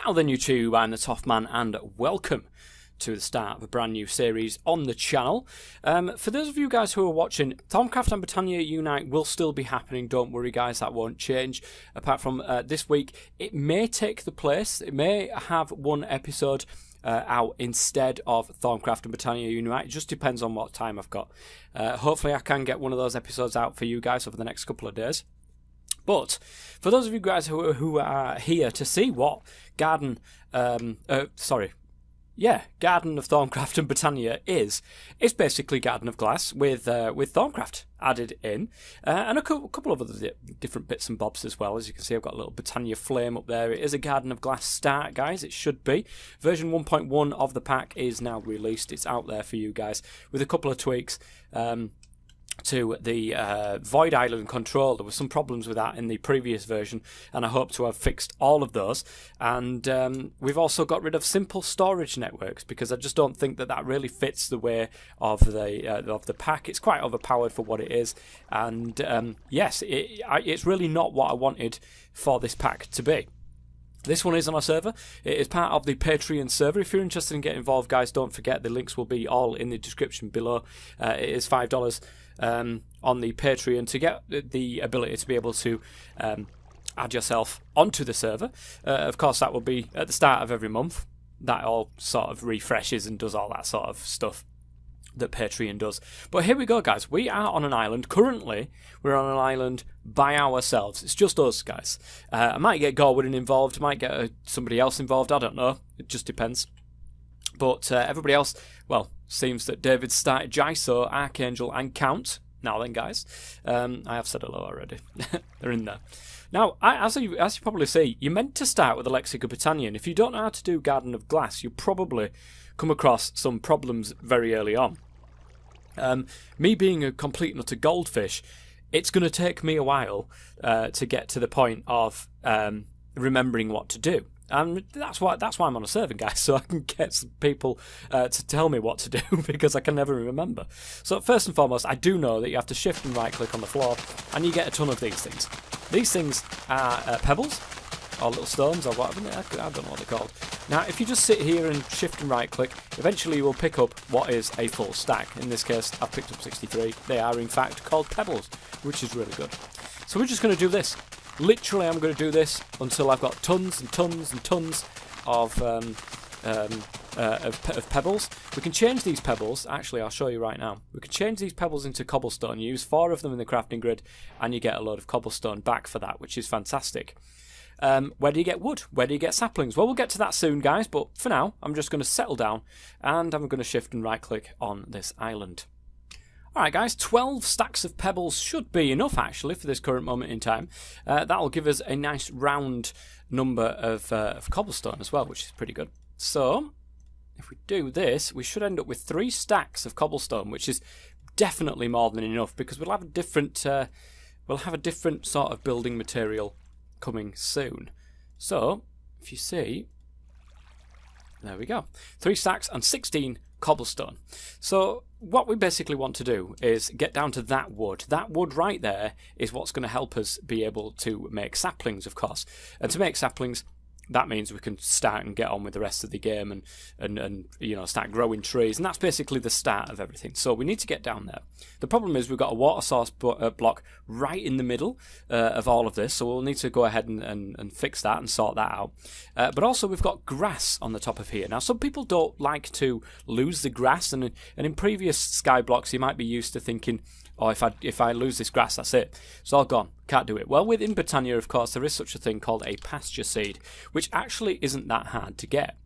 Now then YouTube, I'm the Toffman and welcome to the start of a brand new series on the channel. For those of you guys who are watching, Thaumcraft and Britannia Unite will still be happening, don't worry guys, that won't change. Apart from this week, it may take the place, it may have one episode out instead of Thaumcraft and Britannia Unite. It just depends on what time I've got. Hopefully I can get one of those episodes out for you guys over the next couple of days. But for those of you guys who are here to see what Garden of Thaumcraft and Britannia is, it's basically Garden of Glass with Thaumcraft added in, and a couple of other different bits and bobs as well. As you can see, I've got a little Britannia flame up there. It is a Garden of Glass start, guys. It should be. Version 1.1 of the pack is now released. It's out there for you guys with a couple of tweaks. To the Void Island control. There were some problems with that in the previous version, and I hope to have fixed all of those. And we've also got rid of simple storage networks, because I just don't think that really fits the way of the pack. It's quite overpowered for what it is, and yes, it's really not what I wanted for this pack to be. This one is on our server. It is part of the Patreon server. If you're interested in getting involved, guys, don't forget the links will be all in the description below. It is $5 on the Patreon to get the ability to be able to add yourself onto the server. Of course, that will be at the start of every month. That all sort of refreshes and does all that sort of stuff that Patreon does. But here we go, guys. We are on an island. Currently, we're on an island by ourselves. It's just us, guys. I might get Gorwin involved, might get somebody else involved, I don't know. It just depends. But everybody else, well, seems that David started Jaiso, Archangel, and Count. Now then, guys. I have said hello already. They're in there. Now, as you probably see, you're meant to start with the Lexica Britannia, and if you don't know how to do Garden of Glass, you'll probably come across some problems very early on. Me being a complete and utter goldfish, it's going to take me a while to get to the point of remembering what to do. And that's why I'm on a server, guys, so I can get some people to tell me what to do, because I can never remember. So first and foremost, I do know that you have to shift and right click on the floor, and you get a ton of these things. These things are pebbles, or little stones, or whatever. I don't know what they're called. Now, if you just sit here and shift and right click, eventually you will pick up what is a full stack. In this case, I've picked up 63. They are, in fact, called pebbles, which is really good. So we're just going to do this. Literally, I'm going to do this until I've got tons and tons and tons of pebbles. We can change these pebbles. Actually, I'll show you right now. We can change these pebbles into cobblestone. You use 4 of them in the crafting grid, and you get a load of cobblestone back for that, which is fantastic. Where do you get wood? Where do you get saplings? Well, we'll get to that soon, guys, but for now, I'm just going to settle down, and I'm going to shift and right-click on this island. Alright, guys, 12 stacks of pebbles should be enough, actually, for this current moment in time. That'll give us a nice round number of cobblestone as well, which is pretty good. So, if we do this, we should end up with 3 stacks of cobblestone, which is definitely more than enough, because we'll have a different sort of building material coming soon. So, if you see, there we go. 3 stacks and 16 cobblestone. So what we basically want to do is get down to that wood. That wood right there is what's going to help us be able to make saplings, of course. And to make saplings, that means we can start and get on with the rest of the game and you know, start growing trees, and that's basically the start of everything. So we need to get down there. The problem is we've got a water source block right in the middle of all of this, so we'll need to go ahead and fix that and sort that out. But also we've got grass on the top of here. Now, some people don't like to lose the grass, and in previous sky blocks you might be used to thinking, oh, if I lose this grass, that's it. It's all gone. Can't do it. Well, within Britannia, of course, there is such a thing called a pasture seed, which actually isn't that hard to get.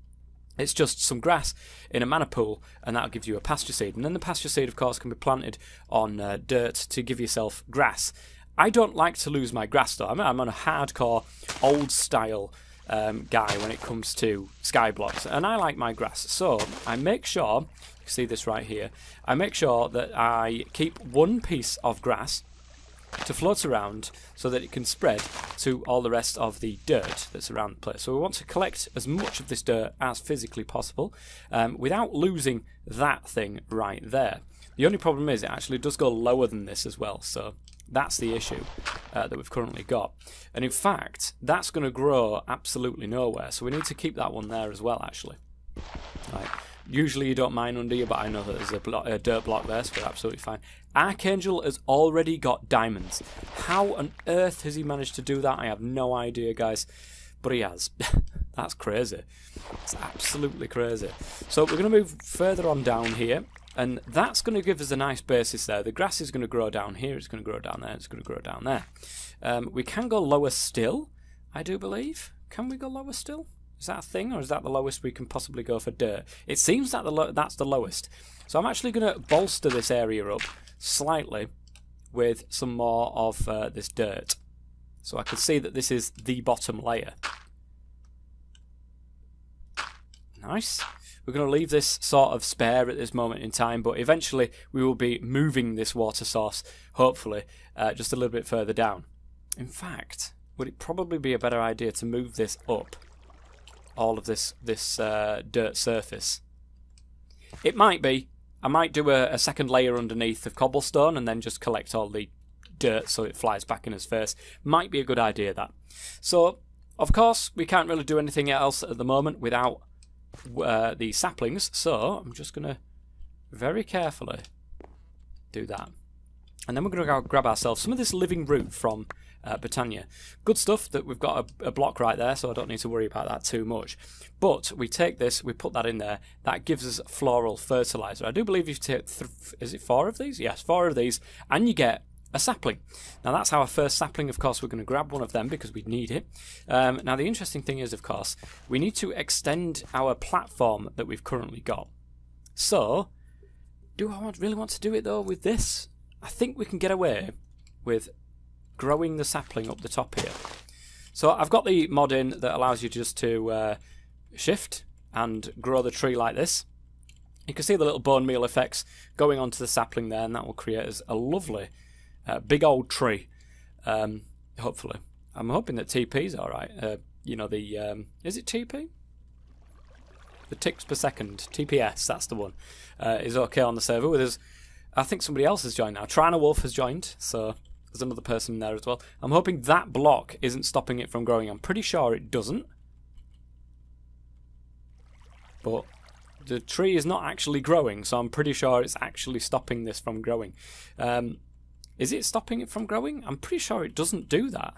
It's just some grass in a mana pool, and that'll give you a pasture seed. And then the pasture seed, of course, can be planted on dirt to give yourself grass. I don't like to lose my grass, though. I'm on a hardcore, old-style guy when it comes to sky blocks, and I like my grass. So I make sure, you can see this right here, I make sure that I keep 1 piece of grass to float around so that it can spread to all the rest of the dirt that's around the place. So we want to collect as much of this dirt as physically possible without losing that thing right there. The only problem is it actually does go lower than this as well, so That's the issue that we've currently got. And in fact, that's going to grow absolutely nowhere. So we need to keep that one there as well, actually. Right. Usually you don't mine under you, but I know that there's a dirt block there, so we're absolutely fine. Archangel has already got diamonds. How on earth has he managed to do that? I have no idea, guys. But he has. That's crazy. It's absolutely crazy. So we're going to move further on down here. And that's going to give us a nice basis there. The grass is going to grow down here. It's going to grow down there. It's going to grow down there. We can go lower still, I do believe. Can we go lower still? Is that a thing, or is that the lowest we can possibly go for dirt? It seems that that's the lowest. So I'm actually going to bolster this area up slightly with some more of this dirt. So I can see that this is the bottom layer. Nice. We're going to leave this sort of spare at this moment in time, but eventually we will be moving this water source, hopefully, just a little bit further down. In fact, would it probably be a better idea to move this up? All of this dirt surface. It might be. I might do a second layer underneath of cobblestone and then just collect all the dirt so it flies back in his face. Might be a good idea, that. So, of course, we can't really do anything else at the moment without the saplings. So, I'm just going to very carefully do that. And then we're going to go grab ourselves some of this living root from Britannia. Good stuff that we've got a block right there, so I don't need to worry about that too much. But we take this, we put that in there. That gives us floral fertilizer. I do believe you take, is it 4 of these? Yes, 4 of these, and you get a sapling. Now that's our first sapling. Of course, we're going to grab one of them because we need it. Now the interesting thing is, of course, we need to extend our platform that we've currently got. So, do I really want to do it though with this? I think we can get away with growing the sapling up the top here. So I've got the mod in that allows you just to shift and grow the tree like this. You can see the little bone meal effects going onto the sapling there, and that will create us a lovely big old tree. Hopefully. I'm hoping that TP's alright. You know, the is it TP? The ticks per second. TPS, that's the one. Is okay on the server with us. I think somebody else has joined now. Trina Wolf has joined, so there's another person in there as well. I'm hoping that block isn't stopping it from growing. I'm pretty sure it doesn't. But the tree is not actually growing, so I'm pretty sure it's actually stopping this from growing. Is it stopping it from growing? I'm pretty sure it doesn't do that.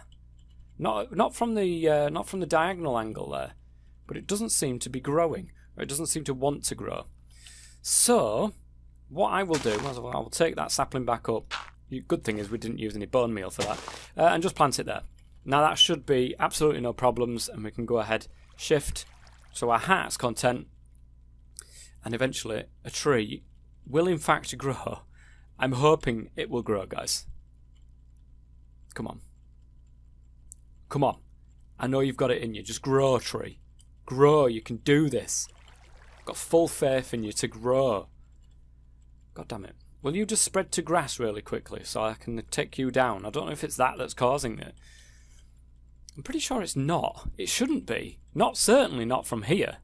Not from the diagonal angle there, but it doesn't seem to be growing, or it doesn't seem to want to grow. So what I will do is I will take that sapling back up. The good thing is we didn't use any bone meal for that, and just plant it there. Now that should be absolutely no problems, and we can go ahead, shift, so our heart's content, and eventually a tree will in fact grow. I'm hoping it will grow, guys. Come on. Come on. I know you've got it in you. Just grow, tree. Grow. You can do this. I've got full faith in you to grow. God damn it. Will you just spread to grass really quickly so I can take you down? I don't know if it's that that's causing it. I'm pretty sure it's not. It shouldn't be. Certainly not from here.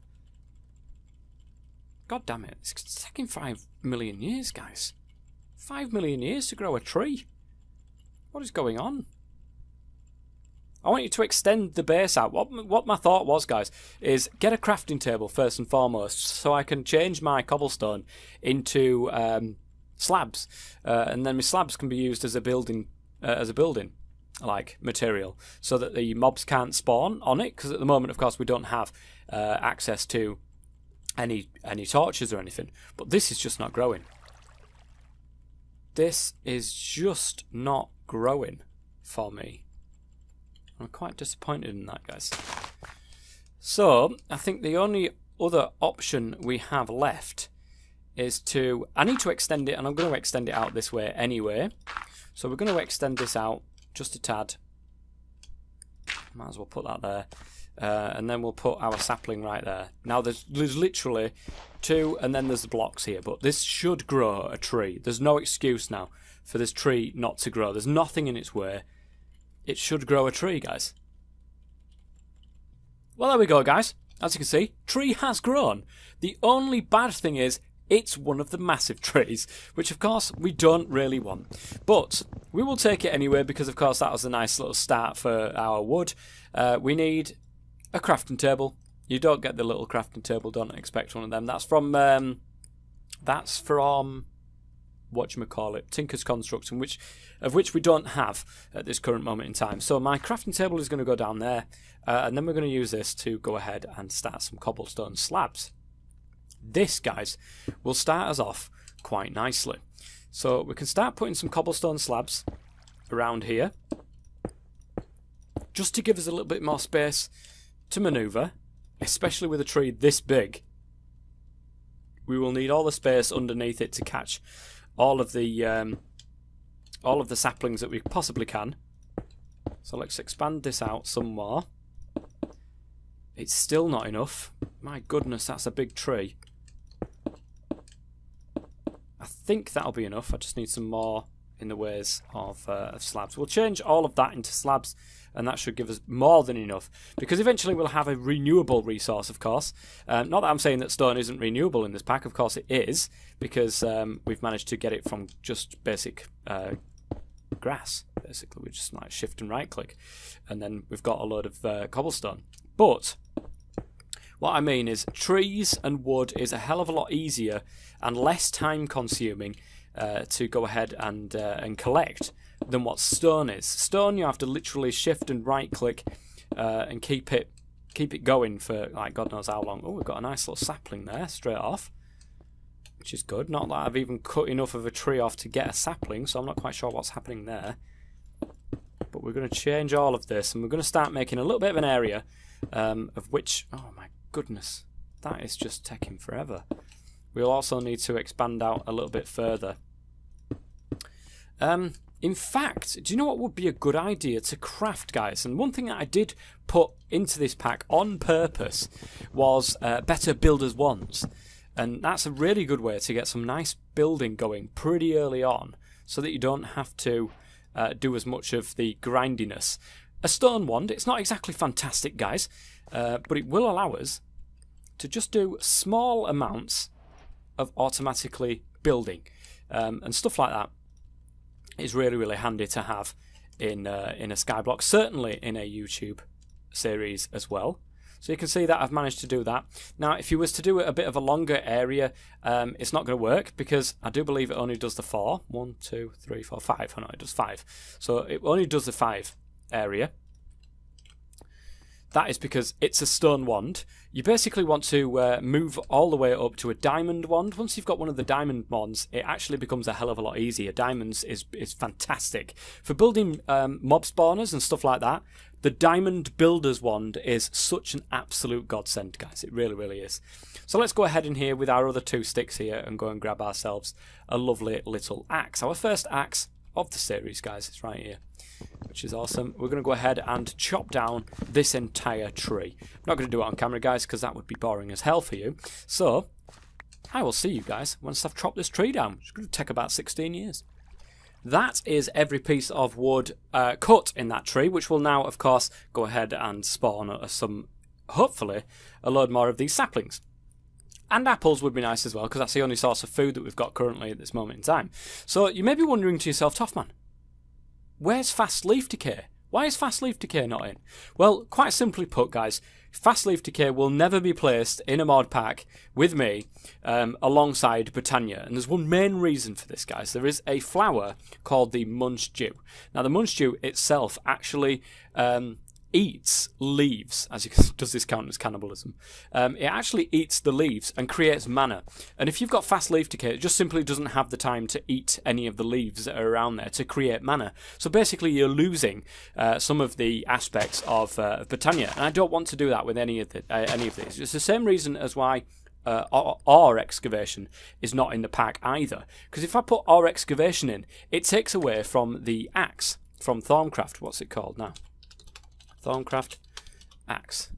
God damn it. It's taking 5 million years, guys. 5 million years to grow a tree. What is going on? I want you to extend the base out. What my thought was, guys, is get a crafting table first and foremost, so I can change my cobblestone into slabs, and then my slabs can be used as a building, like material, so that the mobs can't spawn on it. Because at the moment, of course, we don't have access to any torches or anything. But this is just not growing. This is just not growing for me. I'm quite disappointed in that, guys. So, I think the only other option we have left is to... I need to extend it, and I'm going to extend it out this way anyway. So we're going to extend this out just a tad. Might as well put that there. And then we'll put our sapling right there. Now, there's literally 2, and then there's the blocks here. But this should grow a tree. There's no excuse now for this tree not to grow. There's nothing in its way. It should grow a tree, guys. Well, there we go, guys. As you can see, tree has grown. The only bad thing is It's one of the massive trees, which of course we don't really want. But we will take it anyway because of course that was a nice little start for our wood. We need a crafting table. You don't get the little crafting table, don't expect one of them. That's from whatchamacallit, Tinker's Construction, of which we don't have at this current moment in time. So my crafting table is going to go down there, and then we're going to use this to go ahead and start some cobblestone slabs. This, guys, will start us off quite nicely. So we can start putting some cobblestone slabs around here, just to give us a little bit more space to manoeuvre, especially with a tree this big. We will need all the space underneath it to catch all of the saplings that we possibly can. So let's expand this out some more. It's still not enough. My goodness, that's a big tree. I think that'll be enough. I just need some more in the ways of slabs. We'll change all of that into slabs, and that should give us more than enough, because eventually we'll have a renewable resource, of course. Not that I'm saying that stone isn't renewable in this pack. Of course it is, because we've managed to get it from just basic grass. Basically, we just like shift and right click, and then we've got a load of cobblestone. But what I mean is, trees and wood is a hell of a lot easier and less time consuming to go ahead and collect than what stone is. Stone, you have to literally shift and right click and keep it going for like God knows how long. Oh, we've got a nice little sapling there straight off, which is good. Not that I've even cut enough of a tree off to get a sapling, so I'm not quite sure what's happening there. But we're going to change all of this, and we're going to start making a little bit of an area of which, oh my goodness, that is just taking forever. We'll also need to expand out a little bit further. In fact, do you know what would be a good idea to craft, guys? And one thing that I did put into this pack on purpose was better builder's wands. And that's a really good way to get some nice building going pretty early on, so that you don't have to do as much of the grindiness. A stone wand, it's not exactly fantastic, guys, but it will allow us to just do small amounts of automatically building, and stuff like that is really, really handy to have in a skyblock, certainly in a YouTube series as well. So you can see that I've managed to do that. Now, if you was to do it a bit of a longer area, it's not going to work, because I do believe it only does the 4. 1, 2, 3, 4, 5. Oh no, it does 5. So it only does the 5 area. That is because it's a stone wand. You basically want to move all the way up to a diamond wand. Once you've got one of the diamond wands, it actually becomes a hell of a lot easier. Diamonds is fantastic for building mob spawners and stuff like that. The diamond builder's wand is such an absolute godsend, guys. It really, really is. So let's go ahead in here with our other 2 sticks here and go and grab ourselves a lovely little axe. Our first axe of the series, guys. It's right here, which is awesome. We're going to go ahead and chop down this entire tree. I'm not going to do it on camera, guys, because that would be boring as hell for you. So I will see you guys once I've chopped this tree down. It's going to take about 16 years. That is every piece of wood cut in that tree, which will now, of course, go ahead and spawn some, hopefully, a load more of these saplings. And apples would be nice as well, because that's the only source of food that we've got currently at this moment in time. So you may be wondering to yourself, Toffman, where's fast leaf decay? Why is fast leaf decay not in? Well, quite simply put, guys, fast leaf decay will never be placed in a mod pack with me alongside Britannia. And there's one main reason for this, guys. There is a flower called the munchdew. Now, the munchdew itself actually eats leaves. As you can, does this count as cannibalism? It actually eats the leaves and creates mana. And if you've got fast leaf decay, it just simply doesn't have the time to eat any of the leaves that are around there to create mana. So basically, you're losing some of the aspects of Britannia, and I don't want to do that with any of these. It's the same reason as why ore excavation is not in the pack either. Because if I put ore excavation in, it takes away from the axe from Thorncraft. What's it called now? Thorncraft axe.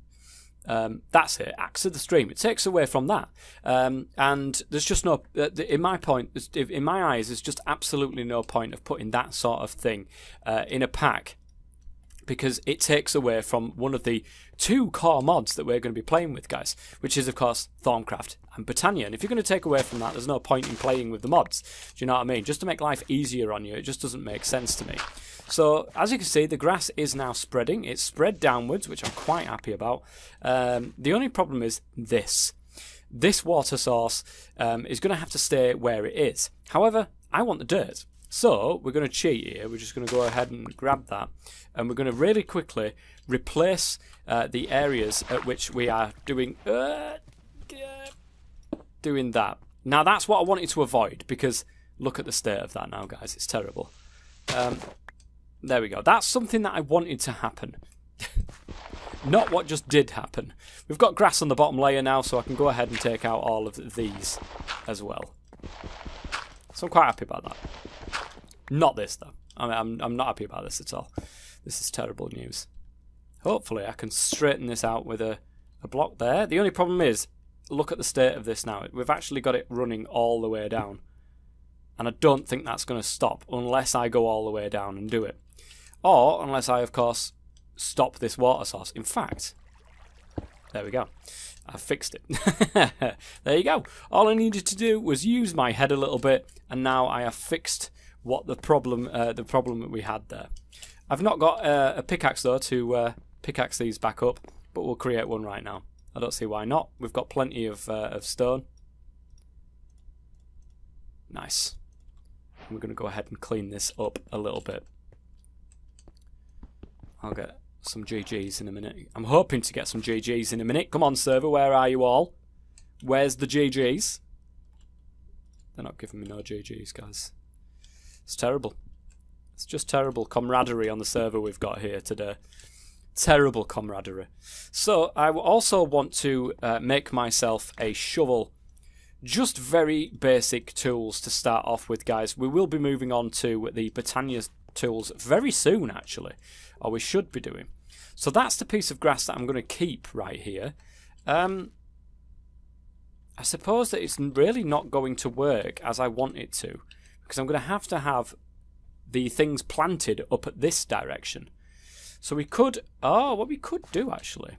That's it, axe of the stream. It takes away from that, and there's just no. In my eyes, there's just absolutely no point of putting that sort of thing in a pack because it takes away from one of the 2 core mods that we're going to be playing with, guys, which is, of course, Thorncraft and Britannia. And if you're going to take away from that, there's no point in playing with the mods. Do you know what I mean? Just to make life easier on you, it just doesn't make sense to me. So, as you can see, the grass is now spreading. It's spread downwards, which I'm quite happy about. The only problem is this. This water source is going to have to stay where it is. However, I want the dirt. So, we're going to cheat here. We're just going to go ahead and grab that. And we're going to really quickly replace the areas at which we are doing that. Now, that's what I wanted to avoid, because look at the state of that now, guys. It's terrible. There we go. That's something that I wanted to happen. Not what just did happen. We've got grass on the bottom layer now, so I can go ahead and take out all of these as well. So I'm quite happy about that. Not this, though. I'm not happy about this at all. This is terrible news. Hopefully I can straighten this out with a block there. The only problem is, look at the state of this now. We've actually got it running all the way down. And I don't think that's going to stop unless I go all the way down and do it. Or unless I, of course, stop this water source. In fact, there we go. I fixed it. There you go. All I needed to do was use my head a little bit, and now I have fixed what the problem that we had there. I've not got a pickaxe though to pickaxe these back up, but we'll create one right now. I don't see why not. We've got plenty of stone. Nice. We're going to go ahead and clean this up a little bit. I'll get some GGs in a minute. I'm hoping to get some GGs in a minute. Come on, server, where are you all? Where's the GGs? They're not giving me no GGs, guys. It's terrible. It's just terrible camaraderie on the server we've got here today. Terrible camaraderie. So, I also want to make myself a shovel. Just very basic tools to start off with, guys. We will be moving on to the Britannia tools very soon, actually. Or we should be doing. So that's the piece of grass that I'm going to keep right here. I suppose that it's really not going to work as I want it to, because I'm going to have the things planted up at this direction. So we could, what we could do actually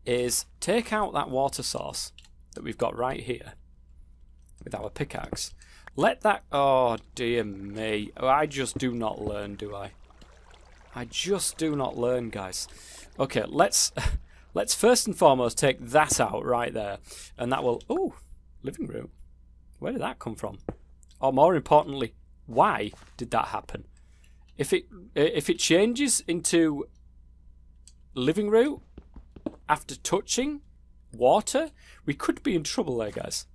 is take out that water source that we've got right here with our pickaxe. Let that, oh dear me, I just do not learn, do I? I just do not learn, guys. Okay, let's first and foremost take that out right there, and that will, oh, living room. Where did that come from? Or more importantly, why did that happen? If it changes into living room after touching water, we could be in trouble there, guys.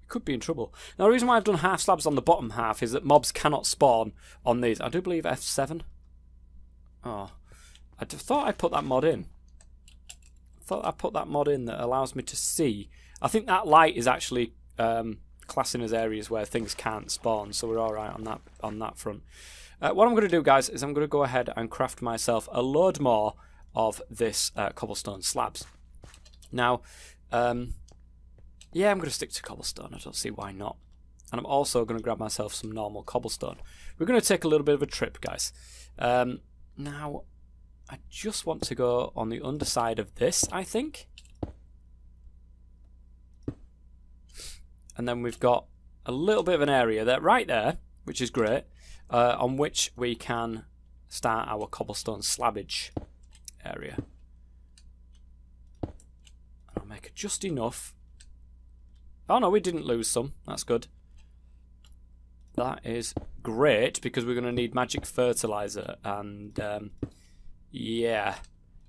We could be in trouble. Now, the reason why I've done half slabs on the bottom half is that mobs cannot spawn on these. I do believe F7. Oh, I thought I put that mod in. I thought I put that mod in that allows me to see. I think that light is actually classing as areas where things can't spawn, so we're all right on that front. What I'm going to do, guys, is I'm going to go ahead and craft myself a load more of this cobblestone slabs. Now, yeah, I'm going to stick to cobblestone. I don't see why not. And I'm also going to grab myself some normal cobblestone. We're going to take a little bit of a trip, guys. Now, I just want to go on the underside of this, I think. And then we've got a little bit of an area there, right there, which is great, on which we can start our cobblestone slabbage area. And I'll make it just enough. Oh no, we didn't lose some. That's good. That is great, because we're going to need magic fertilizer, and yeah,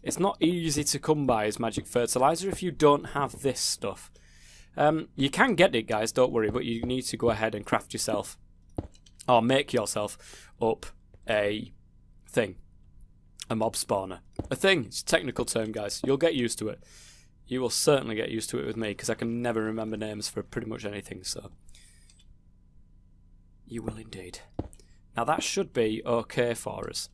it's not easy to come by as magic fertilizer if you don't have this stuff. You can get it, guys, don't worry, but you need to go ahead and craft yourself, or make yourself up a thing, a mob spawner. A thing, it's a technical term, guys. You'll get used to it. You will certainly get used to it with me, because I can never remember names for pretty much anything, so you will indeed. Now that should be okay for us.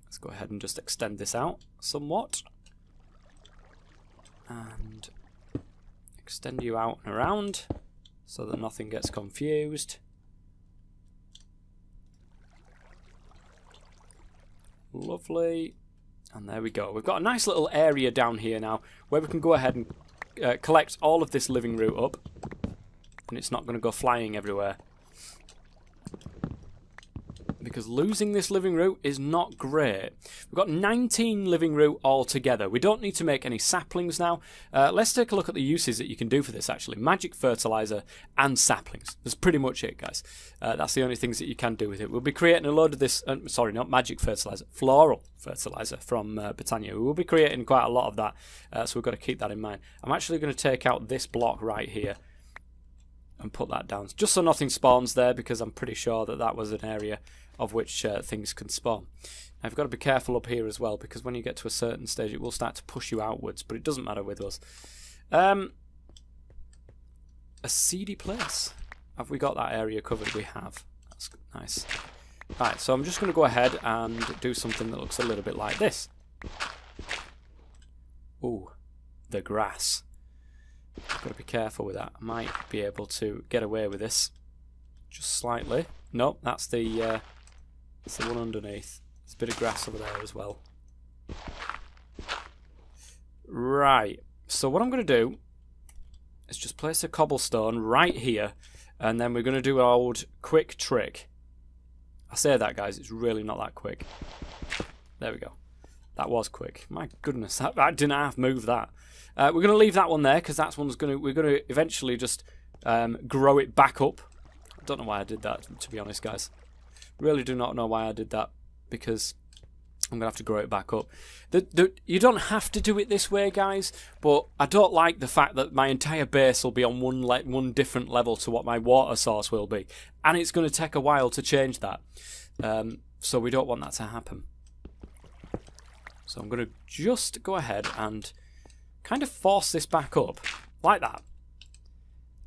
Let's go ahead and just extend this out somewhat. And extend you out and around so that nothing gets confused. Lovely. And there we go. We've got a nice little area down here now where we can go ahead and collect all of this living root up. And it's not going to go flying everywhere. Because losing this living root is not great. We've got 19 living root altogether. We don't need to make any saplings now. Let's take a look at the uses that you can do for this actually. Magic fertilizer and saplings. That's pretty much it, guys. That's the only things that you can do with it. We'll be creating a load of this, sorry, not magic fertilizer, floral fertilizer from Britannia. We will be creating quite a lot of that, so we've got to keep that in mind. I'm actually going to take out this block right here and put that down, just so nothing spawns there, because I'm pretty sure that that was an area of which things can spawn. Now, you've got to be careful up here as well, because when you get to a certain stage it will start to push you outwards, but it doesn't matter with us. A seedy place. Have we got that area covered? We have. That's nice. Right, so I'm just going to go ahead and do something that looks a little bit like this. Ooh, the grass. I've got to be careful with that. I might be able to get away with this just slightly. Nope, that's the one underneath. There's a bit of grass over there as well. Right, so what I'm going to do is just place a cobblestone right here, and then we're going to do our old quick trick. I say that, guys, it's really not that quick. There we go. That was quick. My goodness, I didn't half move that. We're going to leave that one there, because that one's we're going to eventually just grow it back up. I don't know why I did that, to be honest, guys. Really do not know why I did that, because I'm going to have to grow it back up. You don't have to do it this way, guys, but I don't like the fact that my entire base will be on one different level to what my water source will be. And it's going to take a while to change that. So we don't want that to happen. So I'm going to just go ahead and kind of force this back up, like that.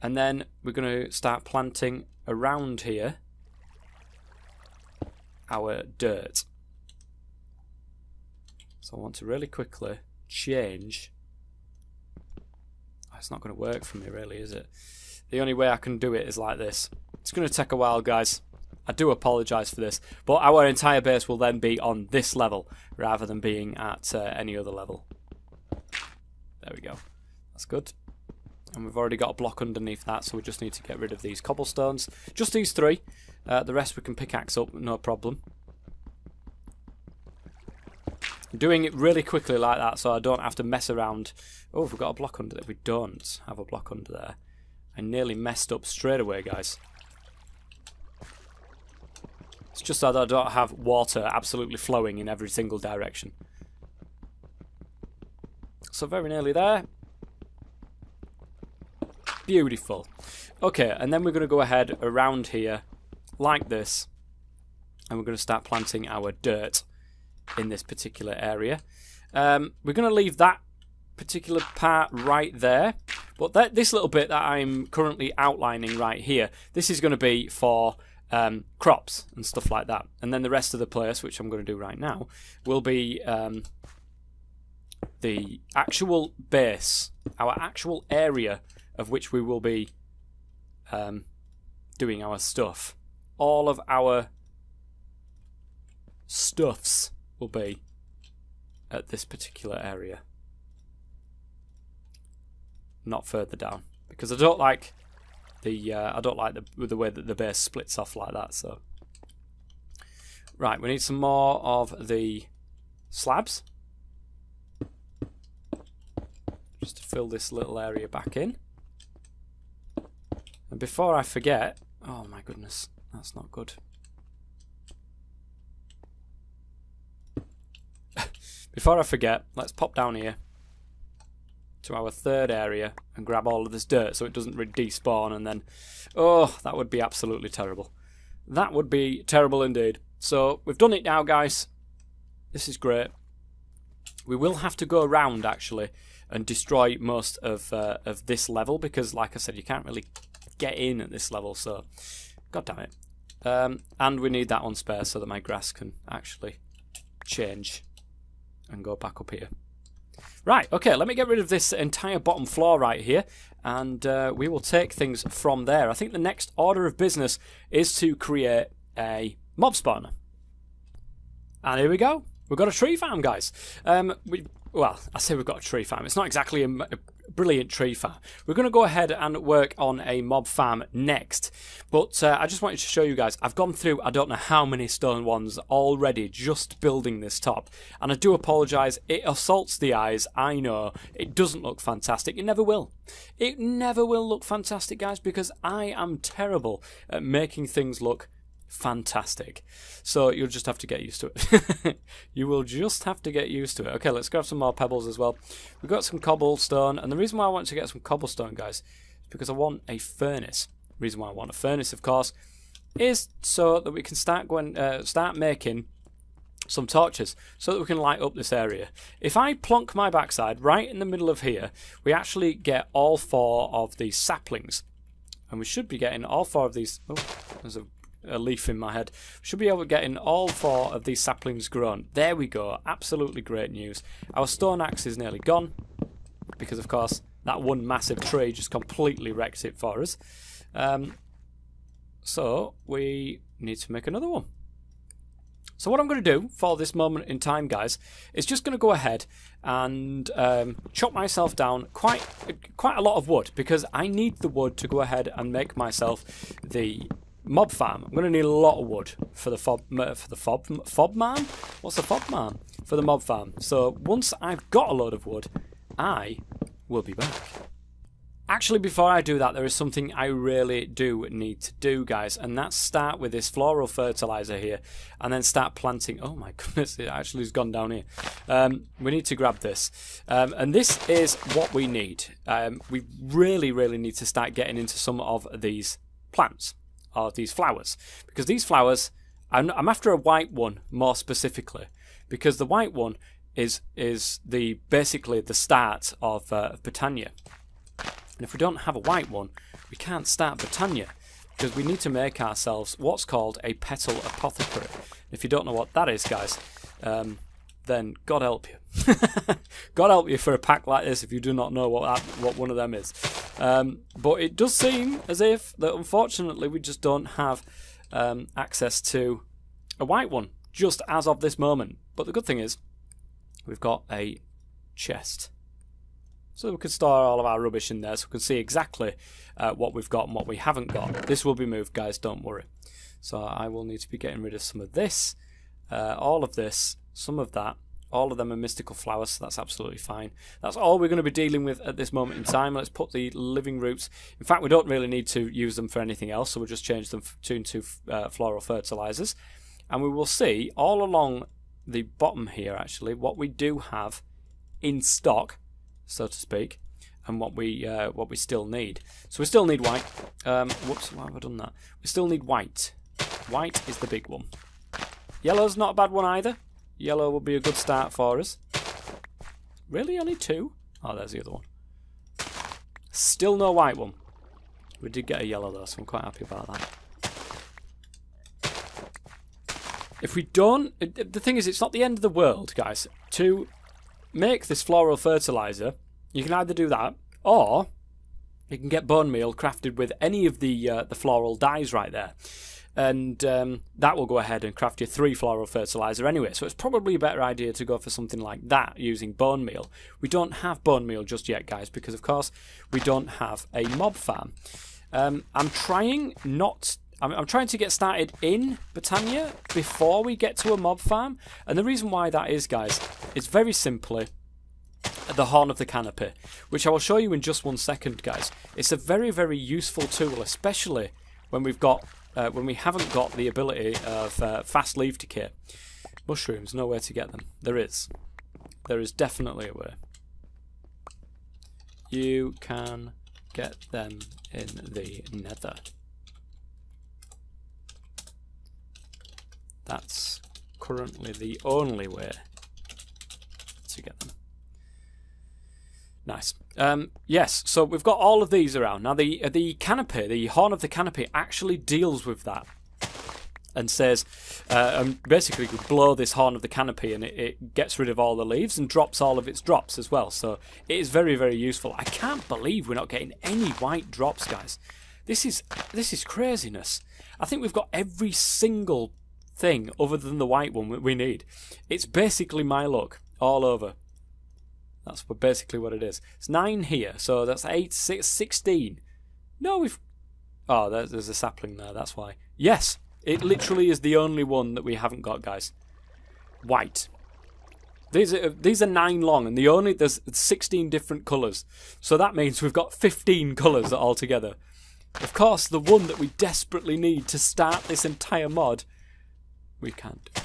And then we're going to start planting around here our dirt. So I want to really quickly change. Oh, it's not going to work for me really, is it? The only way I can do it is like this. It's going to take a while, guys. I do apologise for this, but our entire base will then be on this level rather than being at any other level. There we go. That's good. And we've already got a block underneath that, so we just need to get rid of these cobblestones. Just these three. The rest we can pickaxe up, no problem. Doing it really quickly like that, so I don't have to mess around. Oh, we've got a block under there. We don't have a block under there. I nearly messed up straight away, guys. It's just that I don't have water absolutely flowing in every single direction. So very nearly there. Beautiful. Okay, and then we're going to go ahead around here like this, and we're going to start planting our dirt in this particular area. We're going to leave that particular part right there, but this little bit that I'm currently outlining right here, this is going to be for crops and stuff like that. And then the rest of the place, which I'm going to do right now, will be the actual base, our actual area of which we will be doing our stuff. All of our stuffs will be at this particular area, not further down, because I don't like the way that the base splits off like that. So right, we need some more of the slabs just to fill this little area back in. And before I forget, oh my goodness, that's not good. Before I forget, let's pop down here to our third area and grab all of this dirt so it doesn't despawn, and then, oh, that would be absolutely terrible. That would be terrible indeed. So we've done it now, guys. This is great. We will have to go around actually and destroy most of this level, because like I said, you can't really get in at this level, so god damn it. And we need that on spare so that my grass can actually change and go back up here. Right, okay, let me get rid of this entire bottom floor right here, and we will take things from there. I think the next order of business is to create a mob spawner. And here we go. we've got a tree farm, guys. Well, I say we've got a tree farm. It's not exactly a brilliant tree farm. We're going to go ahead and work on a mob farm next. But I just wanted to show you guys, I've gone through I don't know how many stone ones already just building this top. And I do apologise, it assaults the eyes, I know. It doesn't look fantastic, it never will. It never will look fantastic, guys, because I am terrible at making things look fantastic. So you'll just have to get used to it. You will just have to get used to it. Okay, let's grab some more pebbles as well. We've got some cobblestone, and the reason why I want to get some cobblestone, guys, is because I want a furnace. The reason why I want a furnace, of course, is so that we can start making some torches so that we can light up this area. If I plonk my backside right in the middle of here, we actually get all 4 of these saplings, and we should be getting all 4 of these. Oh, there's a leaf in my head. Should be able to get in all 4 of these saplings grown. There we go. Absolutely great news. Our stone axe is nearly gone because, of course, that one massive tree just completely wrecked it for us. So we need to make another one. So what I'm going to do for this moment in time, guys, is just going to go ahead and chop myself down quite a lot of wood, because I need the wood to go ahead and make myself the mob farm. I'm going to need a lot of wood for the fob man. What's a fob man? For the mob farm. So once I've got a load of wood, I will be back. Actually, before I do that, there is something I really do need to do, guys, and that's start with this floral fertilizer here, and then start planting. Oh my goodness, it actually has gone down here. We need to grab this, and this is what we need. We really need to start getting into some of these plants, or these flowers, because these flowers, I'm after a white one more specifically, because the white one is basically the start of Britannia. And if we don't have a white one, we can't start Britannia, because we need to make ourselves what's called a petal apothecary. If you don't know what that is, guys, then God help you. God help you for a pack like this if you do not know what one of them is. But it does seem as if that unfortunately we just don't have access to a white one just as of this moment. But the good thing is we've got a chest, so we can store all of our rubbish in there, so we can see exactly what we've got and what we haven't got. This will be moved, guys, don't worry. So I will need to be getting rid of some of this, all of this, some of that. All of them are mystical flowers, so that's absolutely fine. That's all we're going to be dealing with at this moment in time. Let's put the living roots. In fact, we don't really need to use them for anything else, so we'll just change them into floral fertilizers. And we will see all along the bottom here, actually, what we do have in stock, so to speak, and what we still need. So we still need white. Whoops, why have I done that? We still need white. White is the big one. Yellow's not a bad one either. Yellow will be a good start for us. Really, only 2? Oh, there's the other one. Still no white one. We did get a yellow though, so I'm quite happy about that. If we don't, the thing is, it's not the end of the world, guys. To make this floral fertilizer, you can either do that, or you can get bone meal crafted with any of the floral dyes right there, and that will go ahead and craft you 3 floral fertilizer anyway. So it's probably a better idea to go for something like that using bone meal. We don't have bone meal just yet, guys, because of course we don't have a mob farm. I'm trying to get started in Britannia before we get to a mob farm, and the reason why that is, guys, it's very simply the Horn of the Canopy, which I will show you in just 1 second, guys. It's a very useful tool, especially when we haven't got the ability of fast leaf decay. Mushrooms, no way to get them. There is definitely a way. You can get them in the nether. That's currently the only way to get them. Nice. Yes, so we've got all of these around. Now the canopy, the Horn of the Canopy, actually deals with that and says, basically you blow this Horn of the Canopy and it gets rid of all the leaves and drops all of its drops as well. So it is very useful. I can't believe we're not getting any white drops, guys. This is craziness. I think we've got every single thing other than the white one that we need. It's basically my luck all over. That's basically what it is. It's 9 here, so that's 8, 6, 16. No, we've... Oh, there's a sapling there, that's why. Yes, it literally is the only one that we haven't got, guys. White. These are 9 long, and there's 16 different colours. So that means we've got 15 colours altogether. Of course, the one that we desperately need to start this entire mod, we can't do.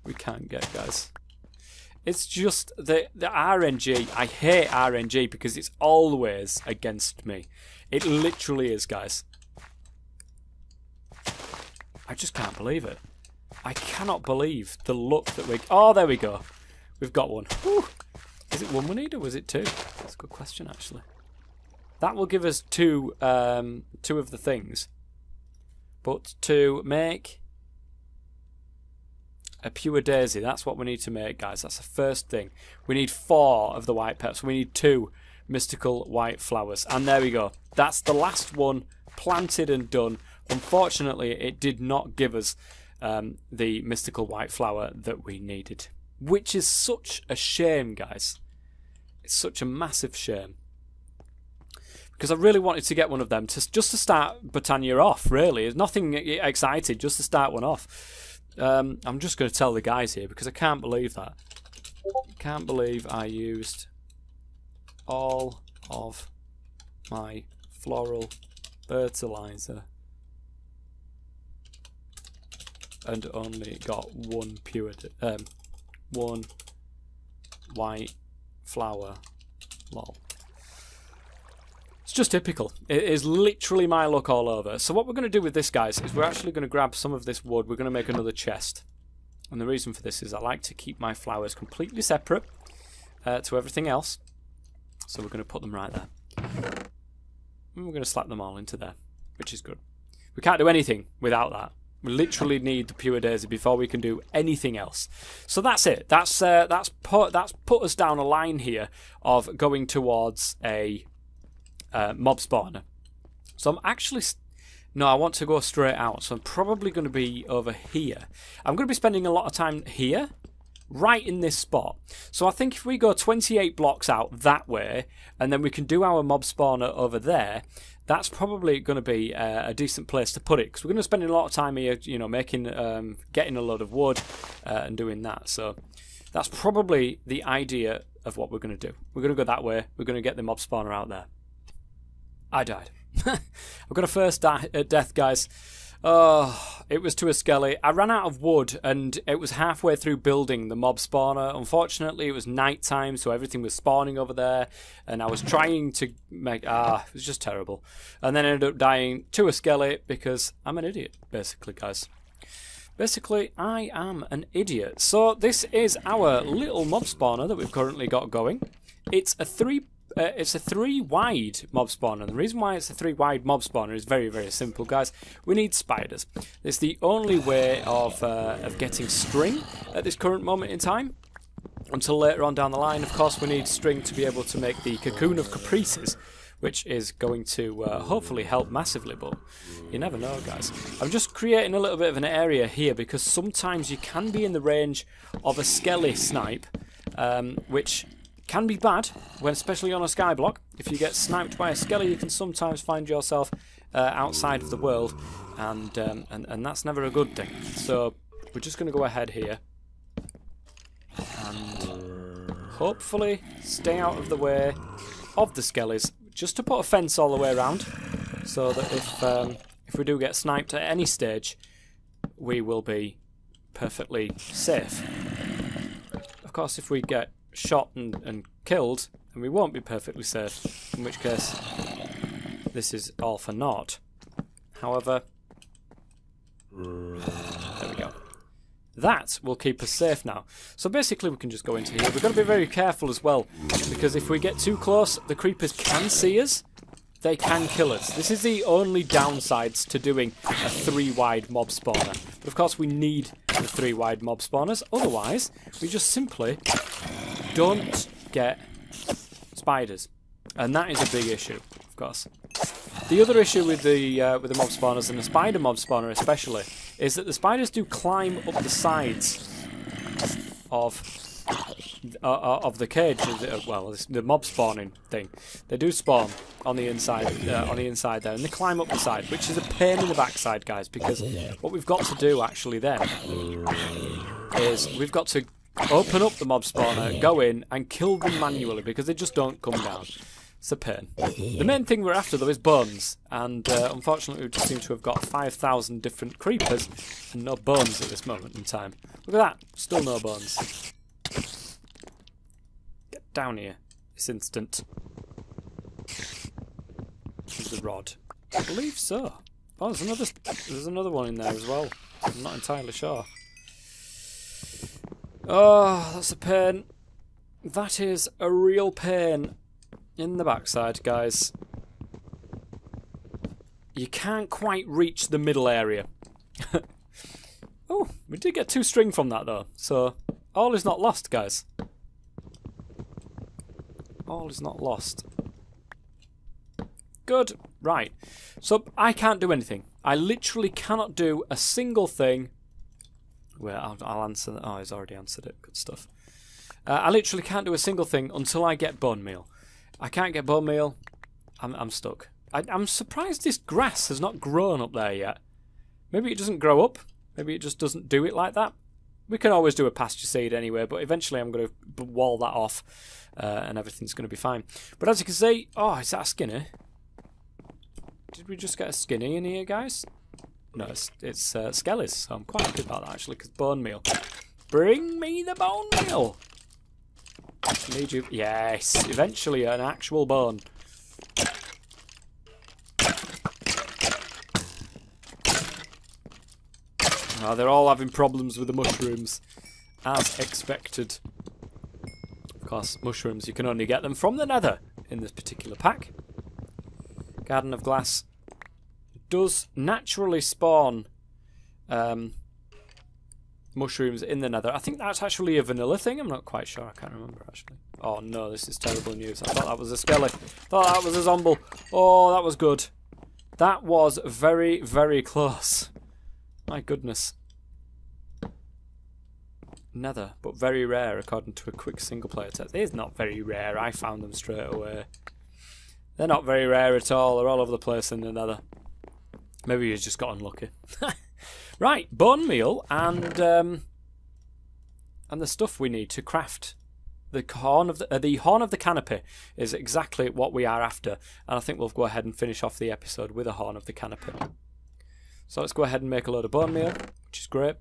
We can't get, guys. It's just the RNG. I hate RNG because it's always against me. It literally is, guys. I just can't believe it. I cannot believe the luck that we... Oh, there we go. We've got one. Whew. Is it one we need or was it 2? That's a good question, actually. That will give us 2 of the things. But to make a pure daisy, that's what we need to make, guys. That's the first thing. We need 4 of the white peps. We need 2 mystical white flowers. And there we go. That's the last one planted and done. Unfortunately, it did not give us the mystical white flower that we needed, which is such a shame, guys. It's such a massive shame, because I really wanted to get one of them just to start Britannia off. Really, there's nothing excited, just to start one off. I'm just going to tell the guys here because I can't believe that. Can't believe I used all of my floral fertilizer and only got one white flower. Lol. It's just typical. It is literally my luck all over. So what we're going to do with this, guys, is we're actually going to grab some of this wood. We're going to make another chest. And the reason for this is I like to keep my flowers completely separate to everything else. So we're going to put them right there. And we're going to slap them all into there, which is good. We can't do anything without that. We literally need the pure daisy before we can do anything else. So that's it. That's put us down a line here of going towards a mob spawner. So I'm actually... No, I want to go straight out. So I'm probably going to be over here. I'm going to be spending a lot of time here, right in this spot. So I think if we go 28 blocks out that way, and then we can do our mob spawner over there, that's probably going to be a decent place to put it, because we're going to spend a lot of time here, you know, making, getting a load of wood and doing that. So that's probably the idea of what we're going to do. We're going to go that way. We're going to get the mob spawner out there. I died. I've got a first death, guys. Oh, it was to a skelly. I ran out of wood and it was halfway through building the mob spawner. Unfortunately, it was night time, so everything was spawning over there. And I was trying to make... it was just terrible. And then I ended up dying to a skelly because I'm an idiot, basically, guys. Basically, I am an idiot. So this is our little mob spawner that we've currently got going. It's a 3 wide mob spawner. And the reason why it's a 3 wide mob spawner is very, very simple, guys. We need spiders. It's the only way of getting string at this current moment in time. Until later on down the line, of course, we need string to be able to make the cocoon of caprices, which is going to hopefully help massively, but you never know, guys. I'm just creating a little bit of an area here because sometimes you can be in the range of a skelly snipe, which can be bad, when especially on a skyblock. If you get sniped by a skelly, you can sometimes find yourself outside of the world, and that's never a good thing. So we're just going to go ahead here and hopefully stay out of the way of the skellies, just to put a fence all the way around, so that if we do get sniped at any stage, we will be perfectly safe. Of course, if we get shot and killed, and we won't be perfectly safe, in which case this is all for naught. However, there we go. That will keep us safe now. So basically we can just go into here. We've got to be very careful as well, because if we get too close, the creepers can see us. They can kill us. This is the only downsides to doing a 3 wide mob spawner. But of course we need the 3 wide mob spawners, otherwise we just simply don't get spiders, and that is a big issue, of course. The other issue with the mob spawners, and the spider mob spawner especially, is that the spiders do climb up the sides of the cage. Well, the mob spawning thing. They do spawn on the inside there, and they climb up the side, which is a pain in the backside, guys. Because what we've got to do actually then is we've got to open up the mob spawner, go in, and kill them manually because they just don't come down. It's a pain. The main thing we're after, though, is bones. And unfortunately, we just seem to have got 5,000 different creepers and no bones at this moment in time. Look at that. Still no bones. Get down here this instant. There's the rod. I believe so. Oh, there's another one in there as well. I'm not entirely sure. Oh, that's a pain. That is a real pain. In the backside, guys. You can't quite reach the middle area. Oh, we did get 2 string from that though. So, all is not lost, guys. All is not lost. Good. Right. So, I can't do anything. I literally cannot do a single thing. Well, I'll answer that. Oh, he's already answered it. Good stuff. I literally can't do a single thing until I get bone meal. I can't get bone meal. I'm stuck. I'm surprised this grass has not grown up there yet. Maybe it doesn't grow up. Maybe it just doesn't do it like that. We can always do a pasture seed anyway, but eventually I'm going to wall that off and everything's going to be fine. But as you can see... Oh, is that a skinny? Did we just get a skinny in here, guys? No, it's skellies, so I'm quite happy about that actually, because bone meal. Bring me the bone meal! Need you? Yes, eventually an actual bone. Oh, they're all having problems with the mushrooms, as expected. Of course, mushrooms, you can only get them from the nether in this particular pack. Garden of Glass does naturally spawn mushrooms in the nether. I think that's actually a vanilla thing. I'm not quite sure. I can't remember, actually. Oh, no, this is terrible news. I thought that was a skelly. Thought that was a zomble. Oh, that was good. That was very, very close. My goodness. Nether, but very rare, according to a quick single-player test. It is not very rare. I found them straight away. They're not very rare at all. They're all over the place in the nether. Maybe you just got unlucky. Right, bone meal and the stuff we need to craft the horn of the canopy is exactly what we are after, and I think we'll go ahead and finish off the episode with a horn of the canopy. So let's go ahead and make a load of bone meal, which is great.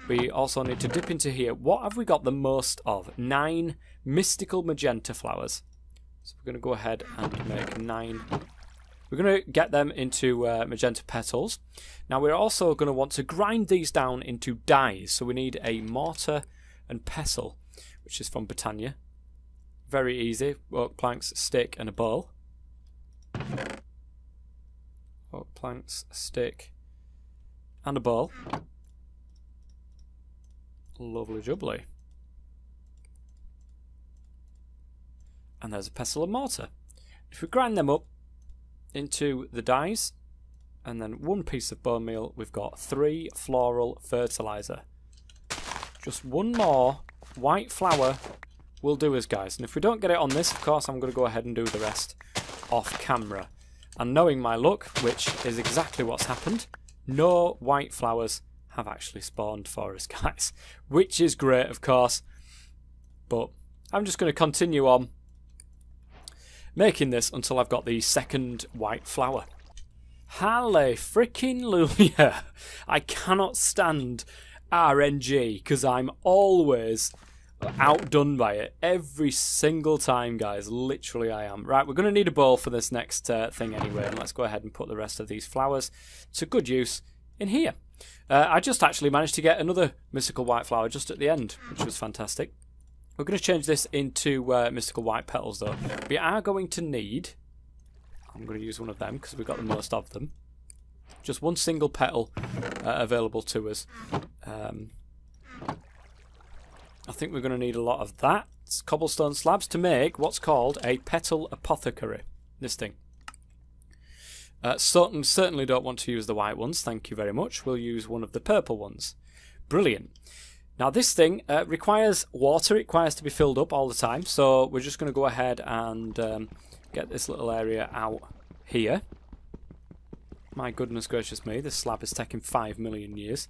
We also need to dip into here. What have we got the most of? 9 mystical magenta flowers. So we're going to go ahead and make 9. We're going to get them into magenta petals. Now we're also going to want to grind these down into dyes. So we need a mortar and pestle, which is from Britannia. Very easy. Oak planks, stick, and a bowl. Oak planks, stick, and a bowl. Lovely jubbly. And there's a pestle and mortar. If we grind them up into the dyes, and then 1 piece of bone meal, we've got 3 floral fertilizer. Just 1 more white flower will do us, guys. And if we don't get it on this, of course, I'm going to go ahead and do the rest off camera. And knowing my luck, which is exactly what's happened, no white flowers have actually spawned for us, guys. Which is great, of course. But I'm just going to continue on making this until I've got the second white flower. Hallelujah! I cannot stand RNG because I'm always outdone by it every single time, guys. Literally, I am. Right, we're going to need a bowl for this next thing anyway, and let's go ahead and put the rest of these flowers to good use in here. I just actually managed to get another mystical white flower just at the end, which was fantastic. We're going to change this into mystical white petals, though. We are going to need... I'm going to use one of them because we've got the most of them. Just 1 single petal available to us. I think we're going to need a lot of that. It's cobblestone slabs to make what's called a petal apothecary. This thing. Certainly don't want to use the white ones, thank you very much. We'll use one of the purple ones. Brilliant. Now this thing requires water, it requires to be filled up all the time, so we're just going to go ahead and get this little area out here. My goodness gracious me, this slab is taking 5 million years.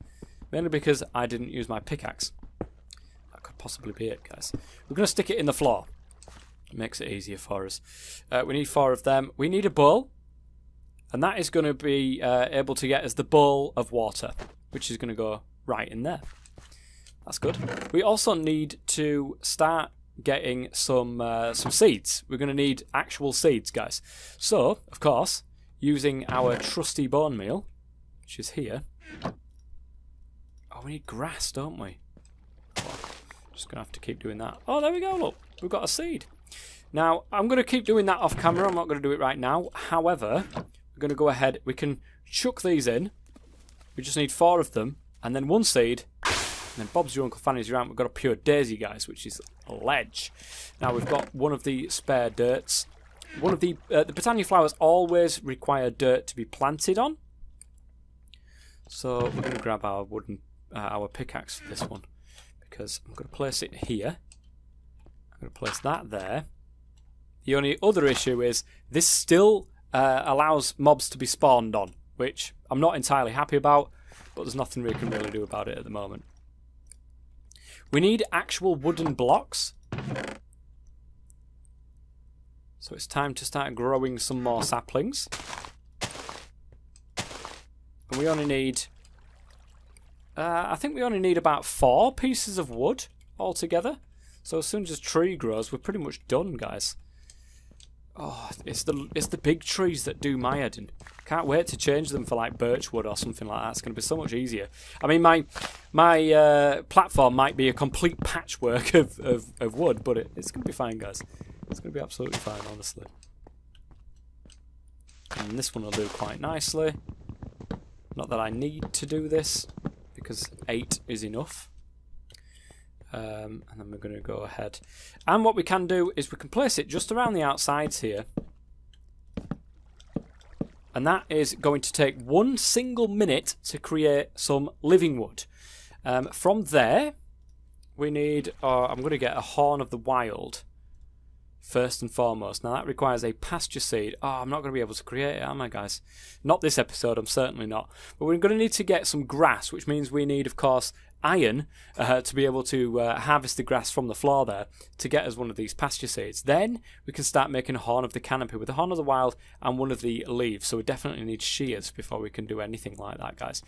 Mainly because I didn't use my pickaxe. That could possibly be it, guys. We're going to stick it in the floor. It makes it easier for us. We need 4 of them. We need a bowl. And that is going to be able to get us the bowl of water, which is going to go right in there. That's good. We also need to start getting some seeds. We're going to need actual seeds, guys. So, of course, using our trusty bone meal, which is here. Oh, we need grass, don't we? Just going to have to keep doing that. Oh, there we go, look. We've got a seed. Now, I'm going to keep doing that off camera. I'm not going to do it right now. However, we're going to go ahead. We can chuck these in. We just need 4 of them. And then 1 seed. And then Bob's your Uncle Fanny's your aunt. We've got a pure daisy, guys, which is a ledge. Now, we've got one of the spare dirts. One of the Britannia flowers always require dirt to be planted on. So we're going to grab our wooden, our pickaxe for this one. Because I'm going to place it here. I'm going to place that there. The only other issue is this still allows mobs to be spawned on, which I'm not entirely happy about, but there's nothing we can really do about it at the moment. We need actual wooden blocks. So it's time to start growing some more saplings. And we only need... I think we only need about 4 pieces of wood altogether. So as soon as the tree grows, we're pretty much done, guys. Oh, it's the big trees that do my head in. Can't wait to change them for like birch wood or something like that. It's going to be so much easier. I mean, my platform might be a complete patchwork of wood, but it's going to be fine, guys. It's going to be absolutely fine, honestly. And this one will do quite nicely. Not that I need to do this, because 8 is enough. And then we're going to go ahead. And what we can do is we can place it just around the outsides here. And that is going to take 1 single minute to create some living wood. From there, we need... I'm going to get a Horn of the Wild. First and foremost. Now that requires a pasture seed. Oh, I'm not going to be able to create it, am I, guys? Not this episode, I'm certainly not. But we're going to need to get some grass, which means we need, of course, iron to be able to harvest the grass from the floor there to get us one of these pasture seeds. Then we can start making a Horn of the Canopy with the Horn of the Wild and one of the leaves. So we definitely need shears before we can do anything like that, guys.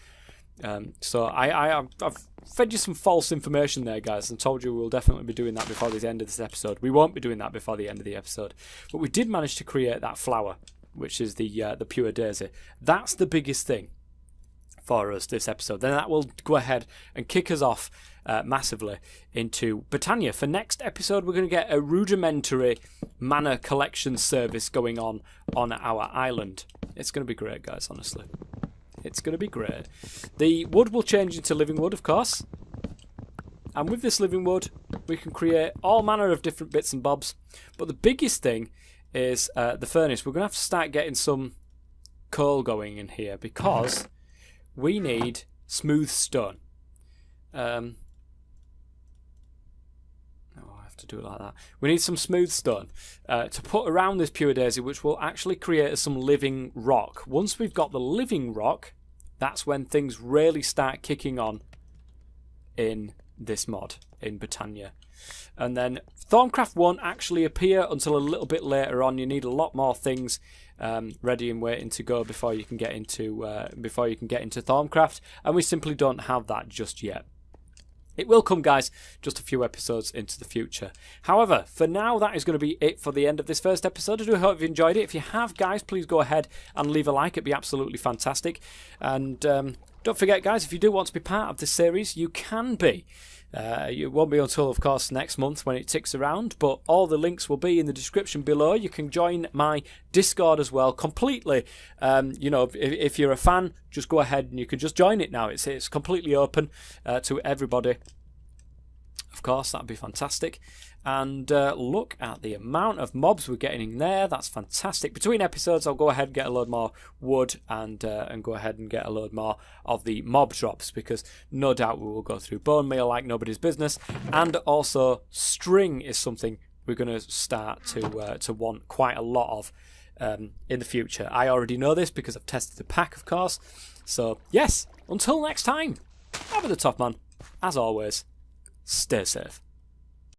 So I've fed you some false information there, guys, and told you we'll definitely be doing that before the end of this episode. We won't be doing that before the end of the episode, but we did manage to create that flower, which is the pure daisy. That's the biggest thing for us this episode. Then that will go ahead and kick us off massively into Britannia. For next episode, we're going to get a rudimentary mana collection service going on our island. It's going to be great, guys, honestly. It's going to be great. The wood will change into living wood, of course. And with this living wood, we can create all manner of different bits and bobs. But the biggest thing is the furnace. We're going to have to start getting some coal going in here because we need smooth stone. To do it like that. We need some smooth stone to put around this pure daisy, which will actually create some living rock. Once we've got the living rock, that's when things really start kicking on in this mod, in Britannia. And then Thorncraft won't actually appear until a little bit later on. You need a lot more things ready and waiting to go before you can get into Thorncraft, and we simply don't have that just yet. It will come, guys, just a few episodes into the future. However, for now, that is going to be it for the end of this first episode. I do hope you enjoyed it. If you have, guys, please go ahead and leave a like. It'd be absolutely fantastic. And don't forget, guys, if you do want to be part of this series, you can be. It won't be until, of course, next month when it ticks around, but all the links will be in the description below. You can join my Discord as well, completely. You know, if you're a fan, just go ahead and you can just join it now. It's completely open to everybody. Of course, that'd be fantastic. and look at the amount of mobs we're getting in there. That's fantastic. Between episodes, I'll go ahead and get a load more wood and go ahead and get a load more of the mob drops, because no doubt we will go through bone meal like nobody's business. And also string is something we're going to start to want quite a lot of in the future. I already know this because I've tested the pack, of course. So yes, until next time, have at the top, man. As always, stay safe.